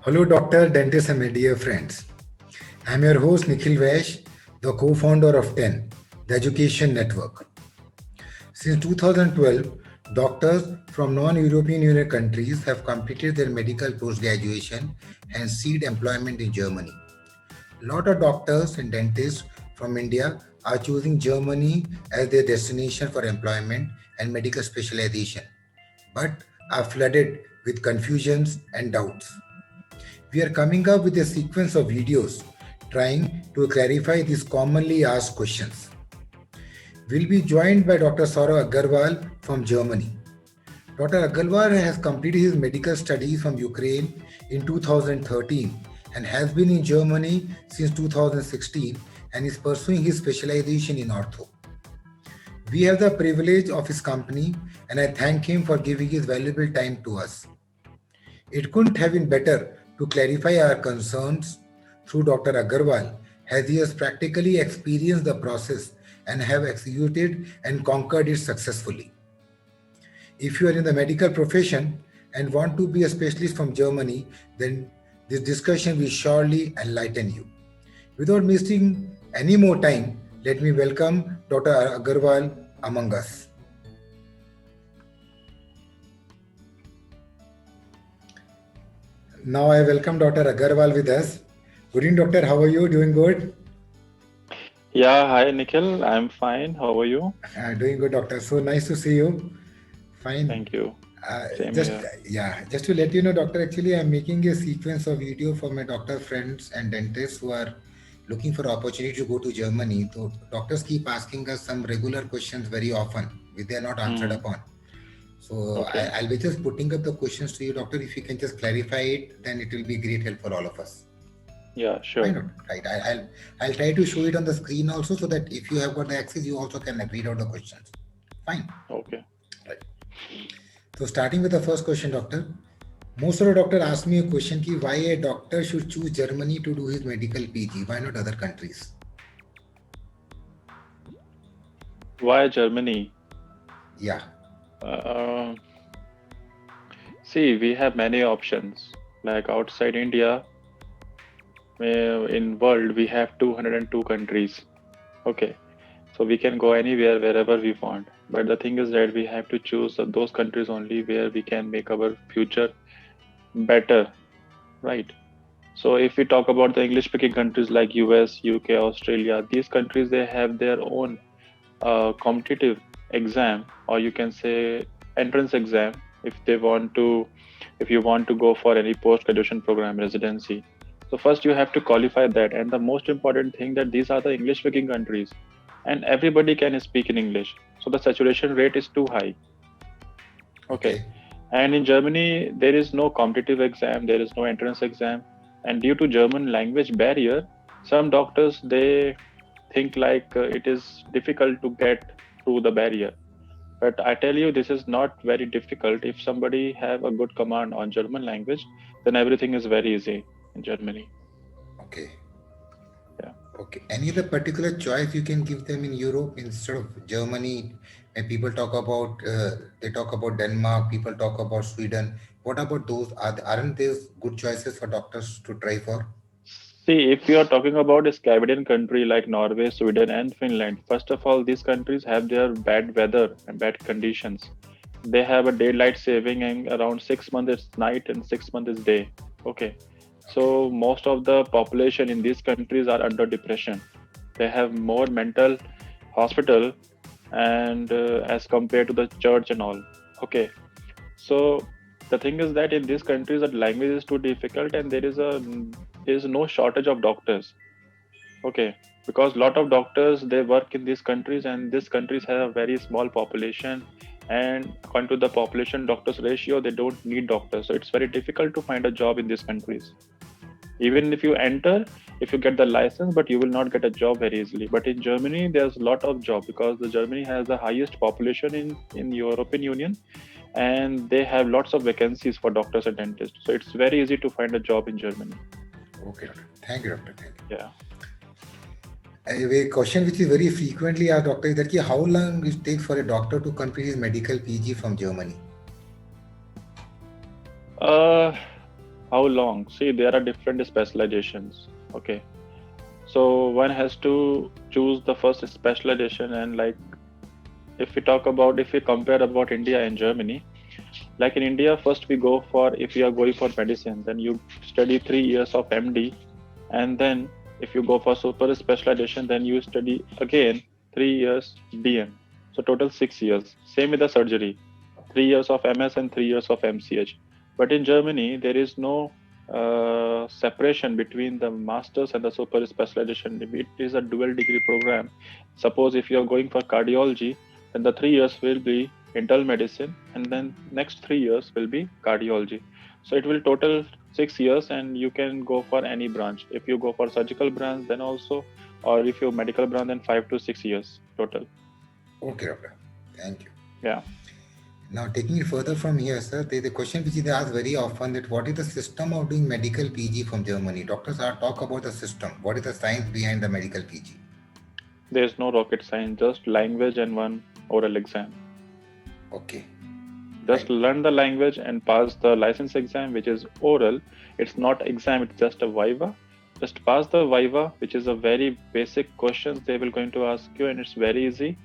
Hello, doctor, dentists, and my dear friends. I'm your host, Nikhil Vaish, the co founder of TEN, the Education Network. Since 2012, doctors from non European Union countries have completed their medical post graduation and seek employment in Germany. A lot of doctors and dentists from India are choosing Germany as their destination for employment and medical specialization, but are flooded with confusions and doubts. We are coming up with a sequence of videos trying to clarify these commonly asked questions. We'll be joined by Dr. Saurav Agarwal from Germany. Dr. Agarwal has completed his medical studies from Ukraine in 2013 and has been in Germany since 2016 and is pursuing his specialization in ortho. We have the privilege of his company and I thank him for giving his valuable time to us. It couldn't have been better to clarify our concerns through Dr. Agarwal, as he has practically experienced the process and have executed and conquered it successfully. If you are in the medical profession and want to be a specialist from Germany, then this discussion will surely enlighten you. Without wasting any more time, let me welcome Dr. Agarwal among us. Now I welcome Dr. Agarwal with us. Good evening, doctor. How are you? Doing good? Yeah, hi Nikhil. I'm fine. How are you? Doing good, doctor. So nice to see you. Fine. Thank you. Uh, Same just here. just to let you know, doctor. Actually, I'm making a sequence of video for my doctor friends and dentists who are looking for opportunity to go to Germany. So doctors keep asking us some regular questions very often, which they are not answered Hmm. upon. So Okay. I'll be just putting up the questions to you, doctor. If you can just clarify it, then it will be great help for all of us. Yeah, Fine, sure. doctor. Right. I'll try to show it on the screen also, so that if you have got the access, you also can read out the questions. Fine. Okay. Right. So starting with the first question, doctor. Most of the doctor asked me a question ki why a doctor should choose Germany to do his medical PG. Why not other countries? Why Germany? Yeah. Uh, See, we have many options. Like outside India, in world we have 202 countries. Okay. So we can go anywhere wherever we want. But the thing is that we have to choose those countries only where we can make our future better, right? So if we talk about the English speaking countries like US, UK, Australia, these countries they have their own competitive exam, or you can say entrance exam, if they want to, if you want to go for any post graduation program residency. So first you have to qualify that, and the most important thing that these are the English speaking countries and everybody can speak in English, so the saturation rate is too high. Okay. Okay. And in Germany there is no competitive exam, there is no entrance exam, and due to German language barrier, some doctors they think like it is difficult to get through the barrier. But I tell you, this is not very difficult. If somebody have a good command on German language, then everything is very easy in Germany. Okay. Yeah. Okay. Any other particular choice you can give them in Europe instead of Germany? When people talk about, they talk about Denmark. People talk about Sweden. What about those? Aren't these good choices for doctors to try for? See, if you are talking about a Scandinavian country like Norway, Sweden, and Finland, first of all, these countries have their bad weather and bad conditions. They have a daylight saving and around 6 months is night and 6 months is day. Okay. Okay. So most of the population in these countries are under depression. They have more mental hospital and as compared to the church and all. Okay. So the thing is that in these countries the language is too difficult and there is no shortage of doctors. Okay, because lot of doctors they work in these countries and these countries have a very small population, and according to the population doctors ratio they don't need doctors, so it's very difficult to find a job in these countries. Even if you enter, if you get the license, but you will not get a job very easily. But in Germany there's a lot of job because the Germany has the highest population in European Union, and they have lots of vacancies for doctors and dentists, so it's very easy to find a job in Germany. Okay, doctor. Thank you, doctor. Thank you. Yeah. A question which is very frequently asked, doctor, is that how long it takes for a doctor to complete his medical PG from Germany? uh How long? See, there are different specializations. Okay. So one has to choose the first specialization, and like if we compare about India and Germany, like in India, first we go for, if you are going for medicine, then you study 3 years of MD, and then if you go for super specialization, then you study again 3 years DN. So total 6 years. Same with the surgery, 3 years of MS and 3 years of MCH. But in Germany, there is no separation between the masters and the super specialization. It is a dual degree program. Suppose if you are going for cardiology, then the 3 years will be internal medicine, and then next 3 years will be cardiology. So it will total 6 years, and you can go for any branch. If you go for surgical branch, then also, or if you medical branch, then 5 to 6 years total. Okay, doctor. Thank you. Yeah. Now, taking it further from here, sir, the question which is asked very often, that what is the system of doing medical PG from Germany? Doctors are talk about the system. What is the science behind the medical PG? There's no rocket science, just language and one oral exam. Okay, Just right. learn the language and pass the license exam, which is oral. It's not exam, it's just a viva. Just pass the viva, which is a very basic questions they will going to ask you, and it's very easy.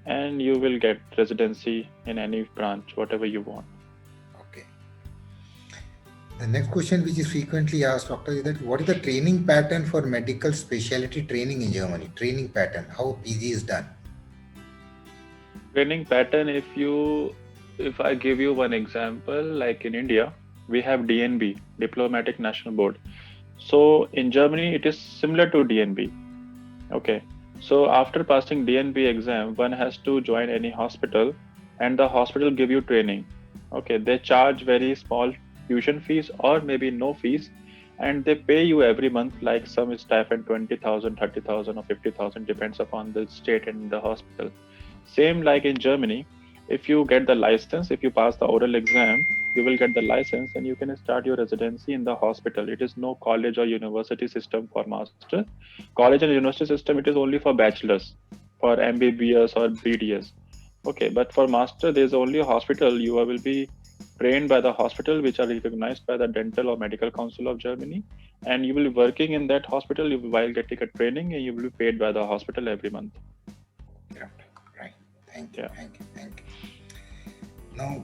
And you will get residency in any branch, whatever you want. Okay. The next question which is frequently asked, doctor, is that what is the training pattern for medical specialty training in Germany? Training pattern, how PG is done? Training pattern, if I give you one example, like in India, we have DNB, Diplomatic National Board. So in Germany, it is similar to DNB. Okay. So after passing DNB exam, one has to join any hospital, and the hospital give you training. Okay. They charge very small tuition fees or maybe no fees, and they pay you every month, like some stipend 20,000, 30,000, or 50,000, depends upon the state and the hospital. Same like in Germany, if you get the license, if you pass the oral exam, you will get the license and you can start your residency in the hospital. It is no college or university system for master. College and university system, it is only for bachelors, for MBBS or BDS. Okay, but for master, there is only a hospital. You will be trained by the hospital, which are recognized by the Dental or Medical Council of Germany, and you will be working in that hospital while getting a training, and you will be paid by the hospital every month. Right. Thank you. Yeah. Thank you. Thank you. Now,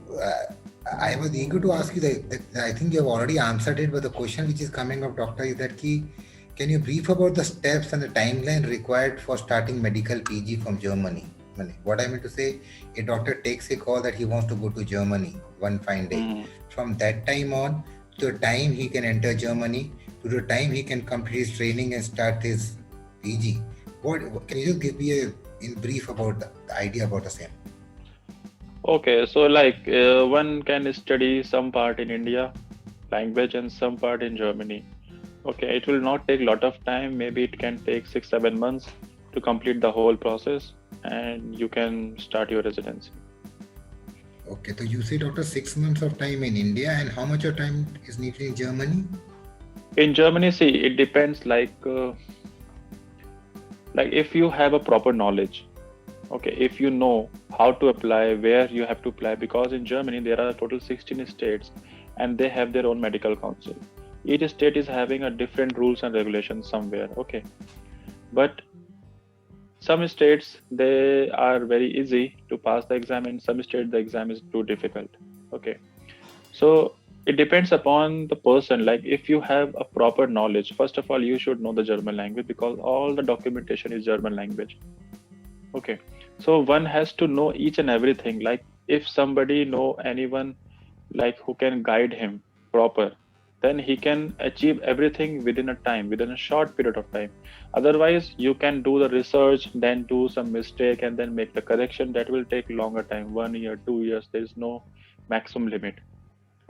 I was eager to ask you that I think you have already answered it, but the question which is coming up, doctor, is that can you brief about the steps and the timeline required for starting medical PG from Germany? What I mean to say, a doctor takes a call that he wants to go to Germany one fine day. Mhm. From that time on, to the time he can enter Germany, to the time he can complete his training and start his PG. What can you just give me in brief about the idea about the same? Okay, so like one can study some part in India language and some part in Germany. Okay, it will not take a lot of time. Maybe it can take 6 7 months to complete the whole process, and you can start your residency. Okay, so you say, doctor, 6 months of time in India, and how much of time is needed in Germany? In Germany, see, it depends. Like if you have a proper knowledge, okay, if you know how to apply, where you have to apply, because in Germany there are total 16 states, and they have their own medical council. Each state is having a different rules and regulations somewhere. Okay, but some states they are very easy to pass the exam, and some states the exam is too difficult. Okay, so it depends upon the person. Like if you have a proper knowledge, first of all you should know the German language, because all the documentation is German language. Okay, so one has to know each and everything. Like if somebody know anyone like who can guide him proper, then he can achieve everything within a time, within a short period of time. Otherwise, you can do the research, then do some mistake, and then make the correction. That will take longer time, 1 year, 2 years. There is no maximum limit.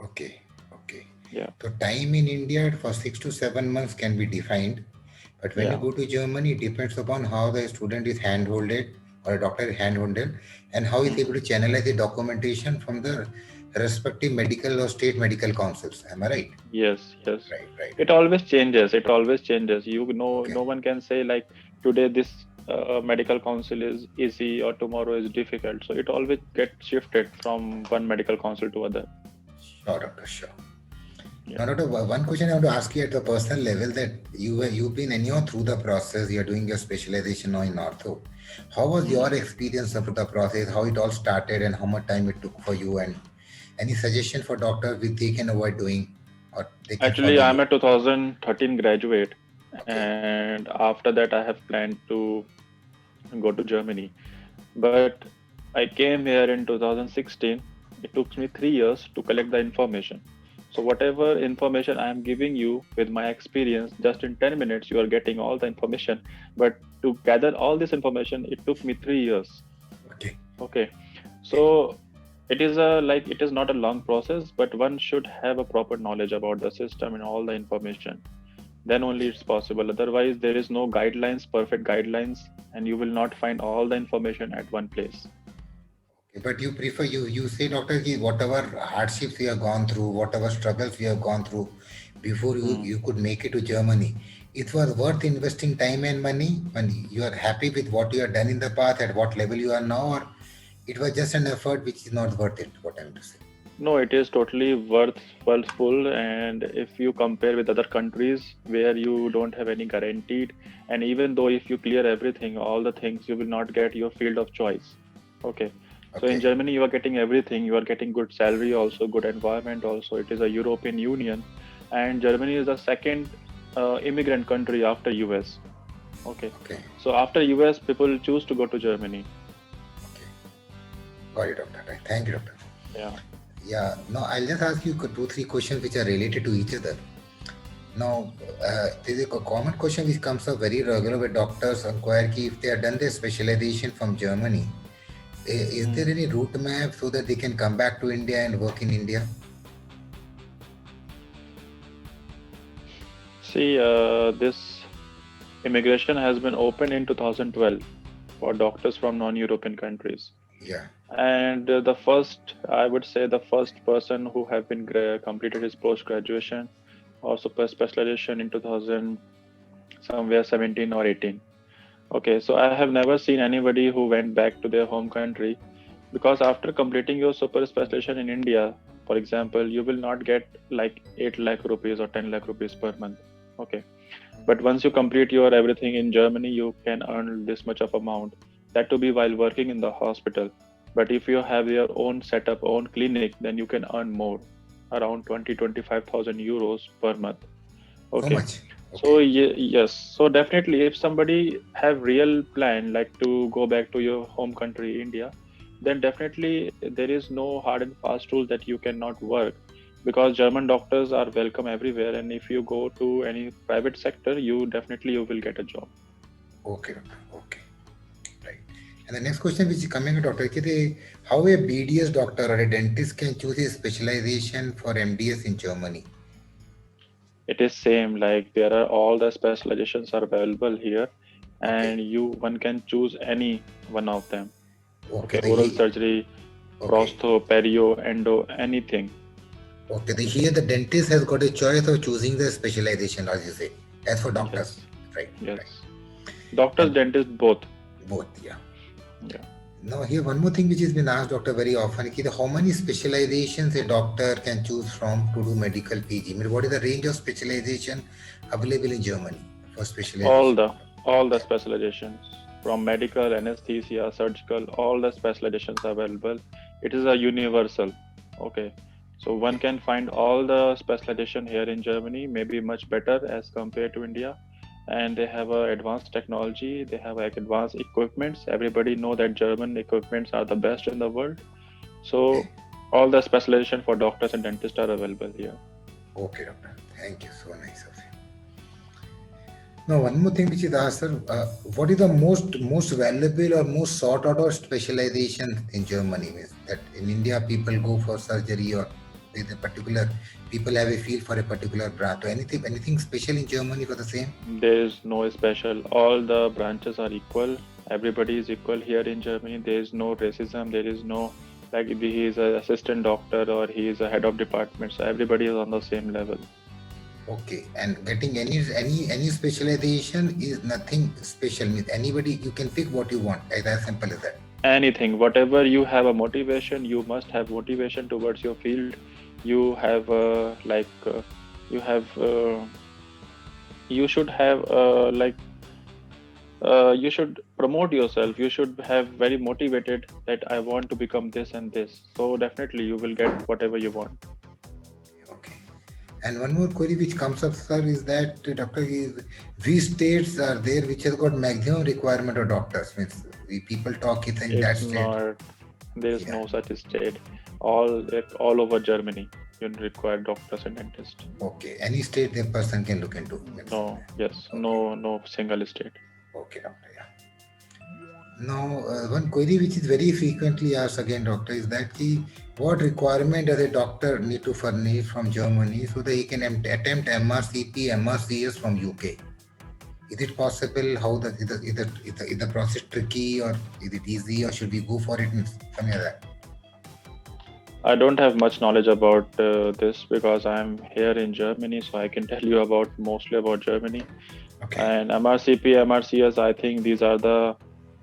Okay, okay. Yeah, So time in India for 6 to 7 months can be defined, but when you yeah. go to Germany, it depends upon how the student is handholded or a doctor is handholded, and how he's able Mhm. to channelize the documentation from the respective medical or state medical councils. Am I right? Yes, yes. Right, right. It always changes. It always changes. You know, Okay. no one can say like today this medical council is easy or tomorrow is difficult. So it always gets shifted from one medical council to other. Sure, doctor, sure. Yeah. Now, Doctor, one question I want to ask you at the personal level, that you've been anyhow through the process. You're doing your specialization now in ortho. How was your Hmm. experience of the process? How it all started, and how much time it took for you? And any suggestion for doctors which they can avoid doing, or they can follow Actually, I'm you? a 2013 graduate, Okay. and after that, I have planned to go to Germany. But I came here in 2016. It took me 3 years to collect the information. So whatever information I am giving you with my experience, just in 10 minutes, you are getting all the information. But to gather all this information, it took me 3 years. Okay. Okay. Okay. So it is not a long process, but one should have a proper knowledge about the system and all the information. Then only it's possible. Otherwise, there is no guidelines, perfect guidelines, and you will not find all the information at one place. Okay, but you prefer, you say, doctor, ki whatever hardships we have gone through, whatever struggles we have gone through before Hmm. you could make it to Germany, it was worth investing time and money when you are happy with what you have done in the past, at what level you are now, or it was just an effort which is not worth it, what I'm to say. No, it is totally worthful. And if you compare with other countries where you don't have any guaranteed, and even though if you clear everything, all the things, you will not get your field of choice. Okay. So in Okay. Germany, you are getting everything. You are getting good salary, also good environment. Also, it is a European Union, and Germany is the second immigrant country after US. Okay. Okay. So after US, people choose to go to Germany. Okay. Got it, doctor. Right. Thank you, doctor. Yeah. Yeah. Now, I'll just ask you two, three questions which are related to each other. Now, there's a common question which comes up very regular with doctors inquire ki if they have done their specialization from Germany, is Hmm. there any route map so that they can come back to India and work in India? See, this immigration has been opened in 2012 for doctors from non-European countries. Yeah. And the first, I would say, the first person who have been completed his post-graduation or super specialization in 2000, somewhere 17 or 18. Okay, so I have never seen anybody who went back to their home country, because after completing your super specialization in India, for example, you will not get like 8 lakh rupees or 10 lakh rupees per month. Okay, but once you complete your everything in Germany, you can earn this much of amount. That to be while working in the hospital. But if you have your own setup, own clinic, then you can earn more, around 25,000 euros per month. So Okay. much. So Okay. yes, so definitely if somebody have real plan like to go back to your home country, India, then definitely there is no hard and fast rule that you cannot work, because German doctors are welcome everywhere, and if you go to any private sector, you will get a job. Okay, doctor. Okay. Right. And the next question which is coming, doctor, how a BDS doctor or a dentist can choose a specialization for MDS in Germany? It is same, like there are all the specializations are available here, Okay. and you one can choose any one of them. Okay. Okay, oral surgery, Okay. prostho, perio, endo, anything. Okay. Here the dentist has got a choice of choosing the specialization, as you say, as for doctors. Yes, Right. Right. yes. Doctors, And dentists, both. both. Yeah. Yeah. Now, here one more thing which has been asked, doctor, very often, how many specializations a doctor can choose from to do medical PG? I mean, what is the range of specialization available in Germany for All specialization? the all the Yeah. specializations from medical, anesthesia, surgical, all the specializations are available. It is a universal. Okay. So one Okay. can find all the specialization here in Germany, maybe much better as compared to India. And they have advanced technology, they have advanced equipments. Everybody know that German equipments are the best in the world. Okay. So all the specialization for doctors and dentists are available here. Okay, doctor. Thank you. So nice of you. Now, one more thing which is asked, sir, what is the most valuable or most sought out of specialization in Germany? Means that in India people go for surgery, or there's a particular people have a feel for a particular branch. So anything special in Germany for the same? There is no special. All the branches are equal. Everybody is equal here in Germany. There is no racism. There is no like he is an assistant doctor or he is a head of department. So everybody is on the same level. Okay, and getting any specialization is nothing special. Means anybody you can pick what you want. As simple as that. Anything, whatever you have a motivation, you must have motivation towards your field. You have You have you should have you should promote yourself. You should have very motivated that I want to become this and this. So definitely you will get whatever you want. Okay. And one more query which comes up, sir, is that doctor is which states are there which has got maximum requirement of doctors? Means we people talk it in that It's state. not, there is Yeah. no such state. All over Germany, you require doctors and dentists. Okay. Any state the person can look into. Means, No, yes, okay. no single state. Okay, doctor. Yeah. Now, one query which is very frequently asked again, doctor, is that what requirement does a doctor need to furnish from Germany so that he can attempt MRCP, MRCS from UK? Is it possible? How the is the process tricky, or is it easy, or should we go for it? Something like that. I don't have much knowledge about this because I'm here in Germany, so I can tell you about mostly about Germany. Okay. And MRCP, MRCS, I think these are the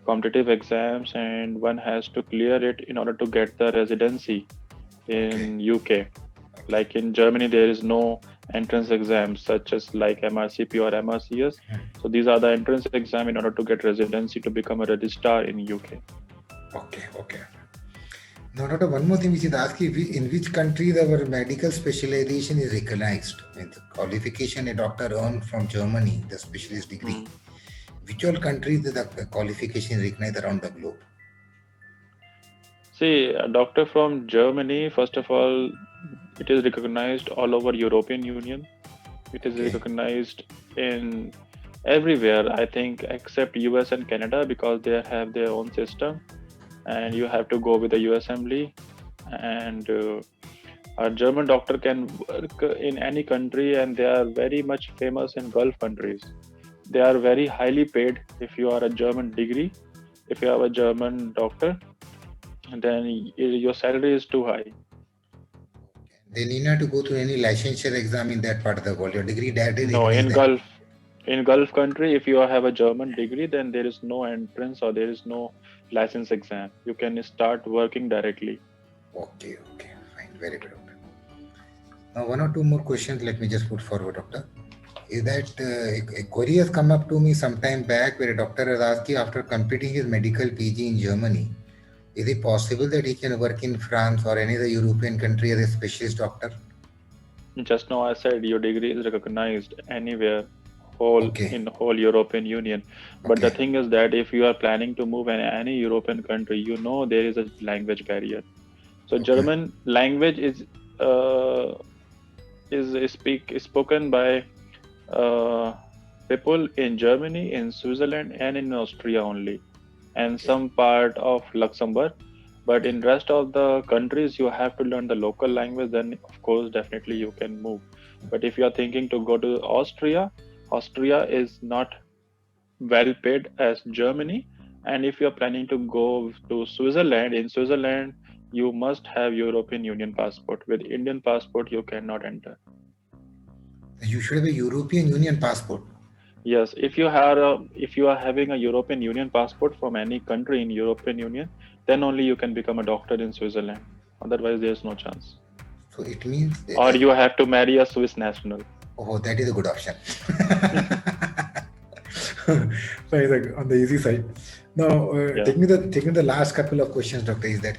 competitive exams, and one has to clear it in order to get the residency in UK. Like in Germany, there is no entrance exams such as like MRCP or MRCS. So these are the entrance exam in order to get residency to become a registrar in UK. Okay. Okay. Now, doctor, one more thing which is asked: in which countries our medical specialization is recognized? Means qualification a doctor earned from Germany, the specialist degree. Mm. Which all countries the qualification is recognized around the globe? See, a doctor from Germany, first of all, it is recognized all over European Union. It is Okay. recognized in everywhere, I think, except US and Canada because they have their own system, and you have to go with the USMLE. And a German doctor can work in any country, and they are very much famous in Gulf countries. They are very highly paid if you are a German degree. If you have a German doctor, then your salary is too high. They need not to go through any licensure exam in that part of the world. Your degree directly No, recognized there. in Gulf country, if you have a German degree, then there is no entrance or there is no license exam. You can start working directly. Okay, okay, fine, very good, doctor. Now, one or two more questions. Let me just put forward, doctor. Is that a query has come up to me some time back where a doctor has asked you after completing his medical PG in Germany, is it possible that he can work in France or any other European country as a specialist doctor? Just now I said your degree is recognized anywhere, Okay, in whole European Union. But the okay, thing is that if you are planning to move in any European country, you know there is a language barrier. So okay, German language uh, is spoken by uh, people in Germany, in Switzerland, and in Austria only, and okay, some part of Luxembourg. But okay, in rest of the countries, you have to learn the local language. Then, of course, definitely you can move. But if you are thinking to go to Austria, Austria is not well paid as Germany. And if you are planning to go to Switzerland, in Switzerland, you must have European Union passport. With Indian passport, you cannot enter. you should have a European Union passport. Yes, if you are having a European Union passport from any country in European Union, then only you can become a doctor in Switzerland. Otherwise, there's no chance. So it means, Or you have to marry a Swiss national. oh, that is a good option. So it's like on the easy side. Now, Yeah. take me the last couple of questions, doctor. Is that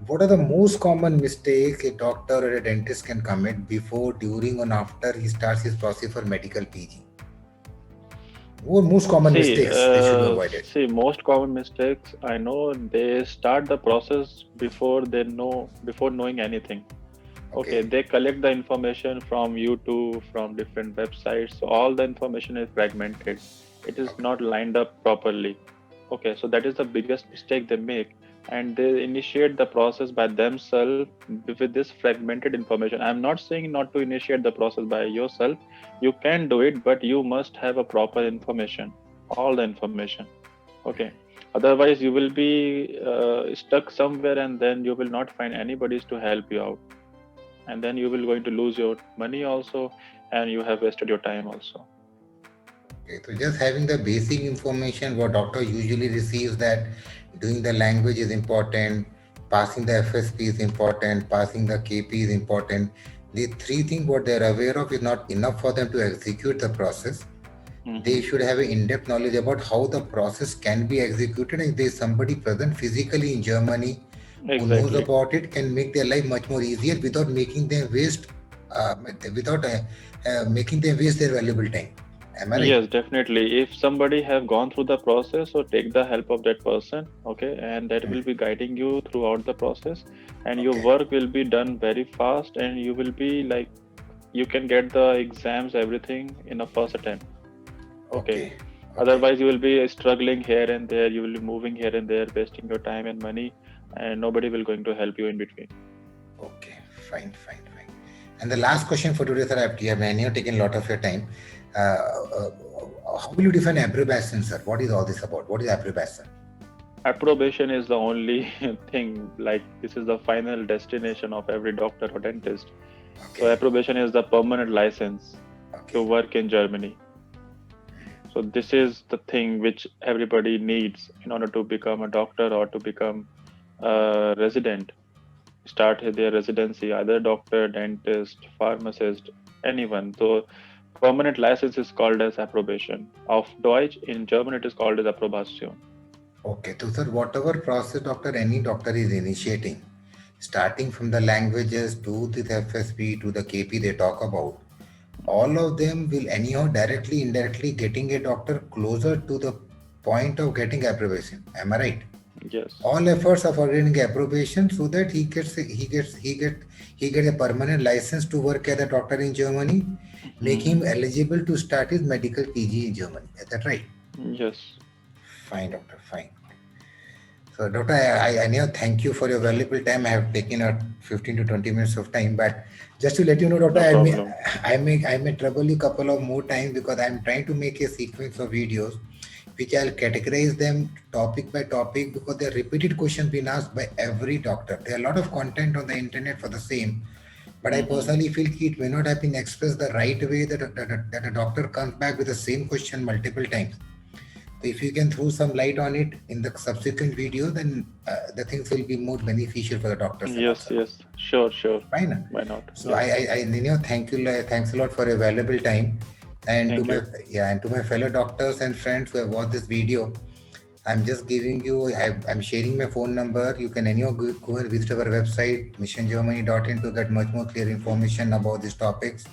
what are the most common mistakes a doctor or a dentist can commit before, during, and after he starts his process for medical PG? What most common mistakes they should be avoided? See, most common mistakes I know they start the process before knowing anything. Okay, Okay, they collect the information from YouTube, from different websites. So all the information is fragmented. It is okay, not lined up properly. Okay, so that is the biggest mistake they make. And they initiate the process by themselves with this fragmented information. I'm not saying not to initiate the process by yourself. You can do it, but you must have a proper information, all the information. Okay. Otherwise, you will be stuck somewhere, and then you will not find anybody to help you out, and then you will going to lose your money also, and you have wasted your time also. okay. So just having the basic information what doctor usually receives, that doing the language is important, passing the FSP is important, passing the KP is important. the three things what they're aware of is not enough for them to execute the process. They should have an in-depth knowledge about how the process can be executed, and if there's somebody present physically in Germany who knows Exactly. about it, can make their life much more easier without making them waste making them waste their valuable time. Am I right? Yes, definitely. If somebody have gone through the process, so take the help of that person, okay, and that will be guiding you throughout the process, and your Okay. work will be done very fast, and you will be like, you can get the exams, everything in a first attempt. Okay. Otherwise, you will be struggling here and there. You will be moving here and there, wasting your time and money, and nobody will going to help you in between. Okay, fine. And the last question for today, sir, I have taken a lot of your time. How will you define approbation, sir? What is all this about? What is approbation? Approbation is the only thing, like this is the final destination of every doctor or dentist. So approbation is the permanent license to work in Germany. So this is the thing which everybody needs in order to become a doctor or to become a resident, start their residency, either doctor, dentist, pharmacist, anyone. So permanent license is called as approbation. Auf Deutsch, in German it is called as Approbation. Okay, so sir, whatever process any doctor is initiating, starting from the languages to the FSP to the KP they talk about, all of them will anyhow directly, indirectly getting a doctor closer to the point of getting approbation. Am I right? Yes. All efforts of getting approbation so that he gets a permanent license to work as a doctor in Germany, make him eligible to start his medical PG in Germany. Is that right? Yes. Fine, doctor. Fine. So, doctor, I now thank you for your valuable time. I have taken out 15 to 20 minutes of time, but just to let you know, doctor, No I may trouble you a couple of more times because I'm trying to make a sequence of videos which I'll categorize them topic by topic because they're repeated questions being asked by every doctor. There are a lot of content on the internet for the same, but I personally feel it may not have been expressed the right way that a doctor comes back with the same question multiple times. So if you can throw some light on it in the subsequent video, then the things will be more beneficial for the doctors. Yes. Sure. Fine. Why not? So I thank you. Thanks a lot for your valuable time. And to my fellow doctors and friends who have watched this video, I'm just giving you. I'm sharing my phone number. You can anyhow go and visit our website missiongermany.in to get much more clear information about these topics.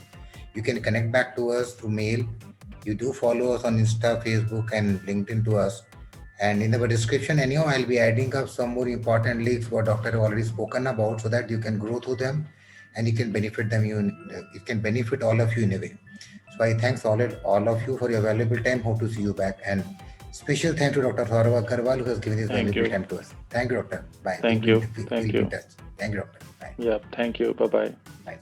You can connect back to us through mail. You do follow us on Insta, Facebook, and LinkedIn to us. And in our description, anyhow, I'll be adding up some more important links what doctor have already spoken about, so that you can grow through them, and you can benefit them. It can benefit all of you in a way. So I thanks all of you for your valuable time. Hope to see you back. And special thank to Dr. Saurav Agarwal who has given his valuable time to us. Thank you, doctor. Bye. Thank you. We'll be in touch. Thank you, doctor. Bye. Yeah. Thank you. Bye. Bye.